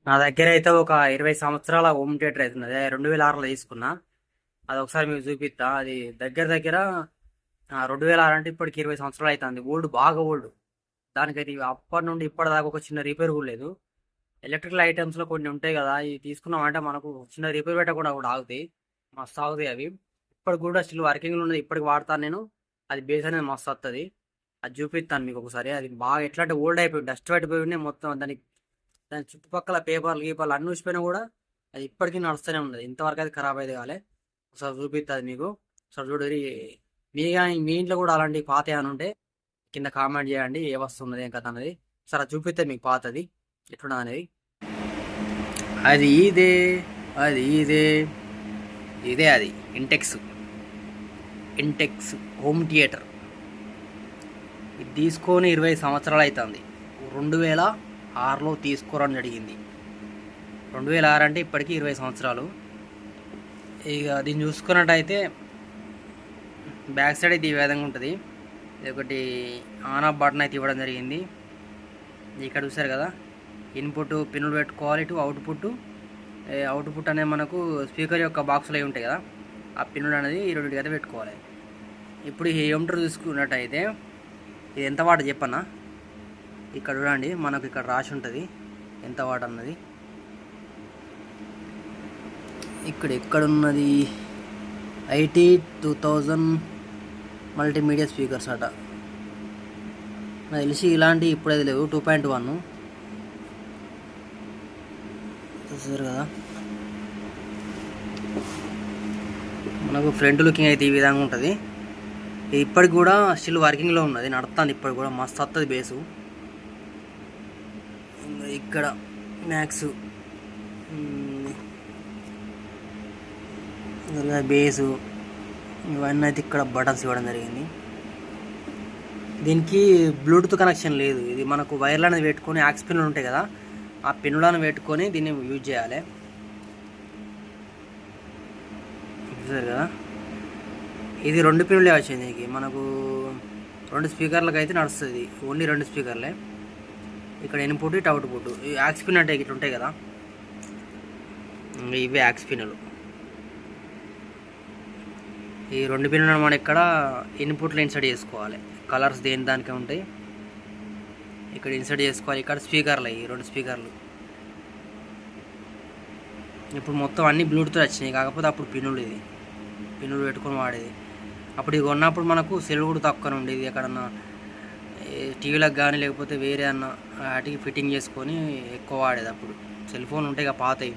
నా దగ్గర అయితే ఒక 20 సంవత్సరాల హోమ్ థియేటర్ అవుతుంది. 2006లో తీసుకున్నా. అది ఒకసారి మీకు చూపిస్తా. అది దగ్గర దగ్గర 2006 అంటే ఇప్పటికి 20 సంవత్సరాలు అవుతుంది. ఓల్డ్, బాగా ఓల్డ్. దానికైతే అప్పటి నుండి ఇప్పటిదాకా ఒక చిన్న రిపేర్ కూడా లేదు. ఎలక్ట్రికల్ ఐటమ్స్లో కొన్ని ఉంటాయి కదా, ఇవి తీసుకున్నాం అంటే మనకు చిన్న రిపేర్ పెట్టకుండా కూడా ఆగుతాయి. మస్తు ఆగుతాయి అవి. ఇప్పటికి కూడా స్టిల్ వర్కింగ్లో ఉన్నది. ఇప్పటికి వాడతాను నేను. అది బేస్ అనేది మస్తు వస్తుంది. అది చూపిస్తాను మీకు ఒకసారి. అది బాగా ఎట్లా అంటే ఓల్డ్ అయిపోయి డస్ట్ పట్టిపోయి ఉన్నాయి మొత్తం. దాని చుట్టుపక్కల పేపర్లు గీపర్లు అన్ని ఊసిపోయినా కూడా అది ఇప్పటికీ నడుస్తూనే ఉన్నది. ఇంతవరకు అది ఖరాబ్ అయితే కాలే. ఒకసారి చూపిస్తుంది మీకు. ఒకసారి చూడరి. మీ ఇంట్లో కూడా అలాంటి పాత ఏమైనా ఉంటే కింద కామెంట్ చేయండి, ఏ వస్తువు ఉన్నది ఏం కథ అన్నది. సరే అది చూపిస్తే మీకు పాతది ఎట్లున్నది అనేది. అది ఇదే, ఇదే, అది ఇంటెక్స్. Home theatre. ఇది తీసుకొని 20 సంవత్సరాలు అవుతుంది. 2006లో తీసుకోవడం జరిగింది. 2006 అంటే ఇప్పటికీ 20 సంవత్సరాలు. ఇక దీన్ని చూసుకున్నట్టయితే బ్యాక్ సైడ్ అయితే ఈ విధంగా ఉంటుంది. ఇది ఒకటి ఆన్ ఆఫ్ బటన్ అయితే ఇవ్వడం జరిగింది. ఇక్కడ చూసారు కదా, ఇన్పుట్ పిన్నులు పెట్టుకోవాలి. ఇటు అవుట్పుట్ అనేది మనకు స్పీకర్ యొక్క బాక్స్లో అవి ఉంటాయి కదా, ఆ పిన్నులు అనేది ఈ రెండింటికి అయితే పెట్టుకోవాలి. ఇప్పుడు ఈ ఏమిటో చూసుకున్నట్టయితే ఇది ఎంత వాట్ చెప్పన్నా. ఇక్కడ చూడండి, మనకు ఇక్కడ రాసి ఉంటుంది ఎంత వాట్ అన్నది. ఎక్కడున్నది, 80,2000 మల్టీమీడియా స్పీకర్స్ అట. నాకు తెలిసి ఇలాంటి ఇప్పుడైతే లేవు. 2.1 చూసారు కదా. మనకు ఫ్రంట్ లుకింగ్ అయితే ఈ విధంగా ఉంటుంది. ఇప్పటికి కూడా స్టిల్ వర్కింగ్లో ఉన్నది, నడుస్తుంది. ఇప్పటికి కూడా మస్తు వస్తుంది బేసు. ఇక్కడ మ్యాక్స్ బేసు ఇవన్నీ అయితే ఇక్కడ బటన్స్ ఇవ్వడం జరిగింది. దీనికి బ్లూటూత్ కనెక్షన్ లేదు. ఇది మనకు వైర్లు అనేది పెట్టుకొని యాక్స్ పిన్నులు ఉంటాయి కదా, ఆ పిన్నులను పెట్టుకొని దీన్ని యూజ్ చేయాలి. చూసారు కదా, ఇది 2 పిన్నులే వచ్చింది. దీనికి మనకు 2 స్పీకర్లకు అయితే నడుస్తుంది. ఓన్లీ 2 స్పీకర్లే. ఇక్కడ ఇన్పుట్, ఇటు అవుట్పుట్. యాక్స్ పిన్ అంటే ఇట్లా ఉంటాయి కదా, ఇవే యాక్స్ పిన్నులు. ఈ 2 పిన్నులను మనం ఇక్కడ ఇన్పుట్లో ఇన్సర్ట్ చేసుకోవాలి. కలర్స్ దేని దానికే ఉంటాయి, ఇక్కడ ఇన్సర్ట్ చేసుకోవాలి. ఇక్కడ స్పీకర్లు, ఈ 2 స్పీకర్లు. ఇప్పుడు మొత్తం అన్ని బ్లూటూత్ వచ్చినాయి. కాకపోతే అప్పుడు పిన్నులు పెట్టుకొని వాడేది. అప్పుడు ఇది కొన్నప్పుడు మనకు సెల్ కూడా తక్కువ ఉండేది. ఎక్కడన్నా టీవీలకు కానీ లేకపోతే వేరే అన్న వాటికి ఫిట్టింగ్ చేసుకొని ఎక్కువ వాడేది. అప్పుడు సెల్ ఫోన్ ఉంటాయి కదా పాతవి,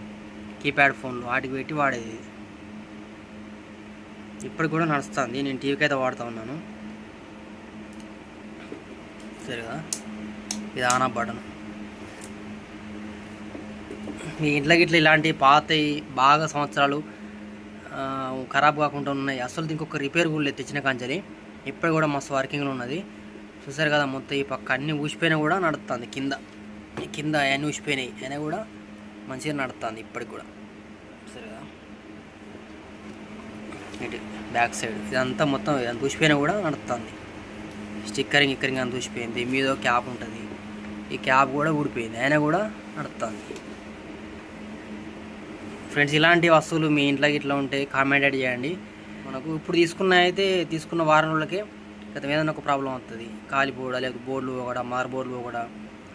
కీప్యాడ్ ఫోన్లు, వాటికి పెట్టి వాడేది. ఇప్పటికి కూడా నడుస్తుంది. నేను టీవీకి అయితే వాడుతూ ఉన్నాను. సరే కదా, ఇది ఆన్ ఆఫ్ బటన్. మీ ఇంట్లోకి ఇట్లా ఇలాంటి పాతవి బాగా సంవత్సరాలు ఖరాబ్ కాకుండా ఉన్నాయి. అసలు ఇంకొక రిపేర్ కూడా లేదు తెచ్చిన కాంచని. ఇప్పుడు కూడా మస్తు వర్కింగ్లో ఉన్నది. చూసారు కదా, మొత్తం ఈ పక్క అన్నీ ఊసిపోయినా కూడా నడుస్తుంది. కింద అన్నీ ఊసిపోయినాయి అయినా కూడా మంచిగా నడుస్తుంది ఇప్పటికి కూడా. చూసారు కదా, ఇటు బ్యాక్ సైడ్ ఇదంతా మొత్తం అంత ఊసిపోయినా కూడా నడుస్తుంది. స్టిక్కరింగ్ అంత ఊసిపోయింది. మీద క్యాప్ ఉంటుంది, ఈ క్యాప్ కూడా ఊడిపోయింది అయినా కూడా నడుస్తుంది. ఫ్రెండ్స్, ఇలాంటి వస్తువులు మీ ఇంట్లోకి ఇట్లా ఉంటే కామెంట్ చేయండి. మనకు ఇప్పుడు తీసుకున్న వారం రోజులకే గతం ఏదైనా ఒక ప్రాబ్లం అవుతుంది. కాలిపోవడా, లేకపోతే బోర్డులు ఒకట, మదర్ బోర్డులు ఒకట,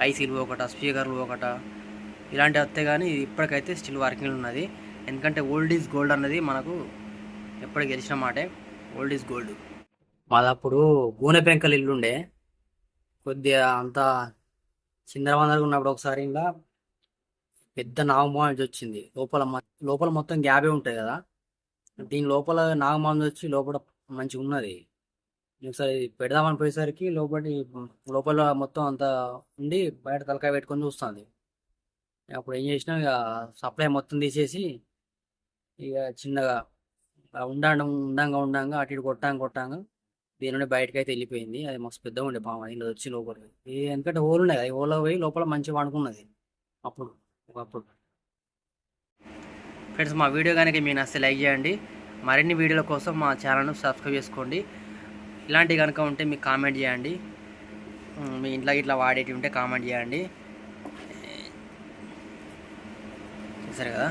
ఐసీలు ఒకట, స్పీకర్లు ఒకట, ఇలాంటివి వస్తే కానీ ఇది ఇప్పటికైతే స్టిల్ వర్కింగ్ ఉన్నది. ఎందుకంటే ఓల్డ్ ఈజ్ గోల్డ్ అన్నది మనకు ఎప్పటికి గెలిచిన మాటే. Old is gold. మాదప్పుడు గూనె పెంకలు ఇల్లుండే. కొద్దిగా అంతా చిందరవందరగా ఉన్నప్పుడు ఒకసారి ఇంకా పెద్ద నాగమాంజ వచ్చింది. లోపల మొత్తం గ్యాబే ఉంటుంది కదా, దీని లోపల నాగమాంజ వచ్చి లోపల మంచిగా ఉన్నది. ఒకసారి పెడదామని పోయేసరికి లోపల మొత్తం అంతా ఉండి బయట తలకాయ పెట్టుకొని చూస్తుంది. అప్పుడు ఏం చేసినా ఇక సప్లై మొత్తం తీసేసి ఇక చిన్నగా ఉండంగా అటు ఇటు కొట్టాంగా దీని నుండి బయటకు అయితే వెళ్ళిపోయింది. అది మస్తు పెద్దగా ఉండే పాము. ఇంట్లో వచ్చి లోపలికి ఎందుకంటే హోల్ ఉన్నాయి కదా, ఈ హోల్లో పోయి లోపల మంచిగా వండుకున్నది ఒకప్పుడు. ఫ్రెండ్స్, మా వీడియో కనుక మీకు నచ్చితే లైక్ చేయండి. మరిన్ని వీడియోల కోసం మా ఛానల్ను సబ్స్క్రైబ్ చేసుకోండి. ఇలాంటివి కనుక ఉంటే మీకు కామెంట్ చేయండి. మీ ఇంట్లో ఇట్లా వాడేటివి ఉంటే కామెంట్ చేయండి. సరే కదా.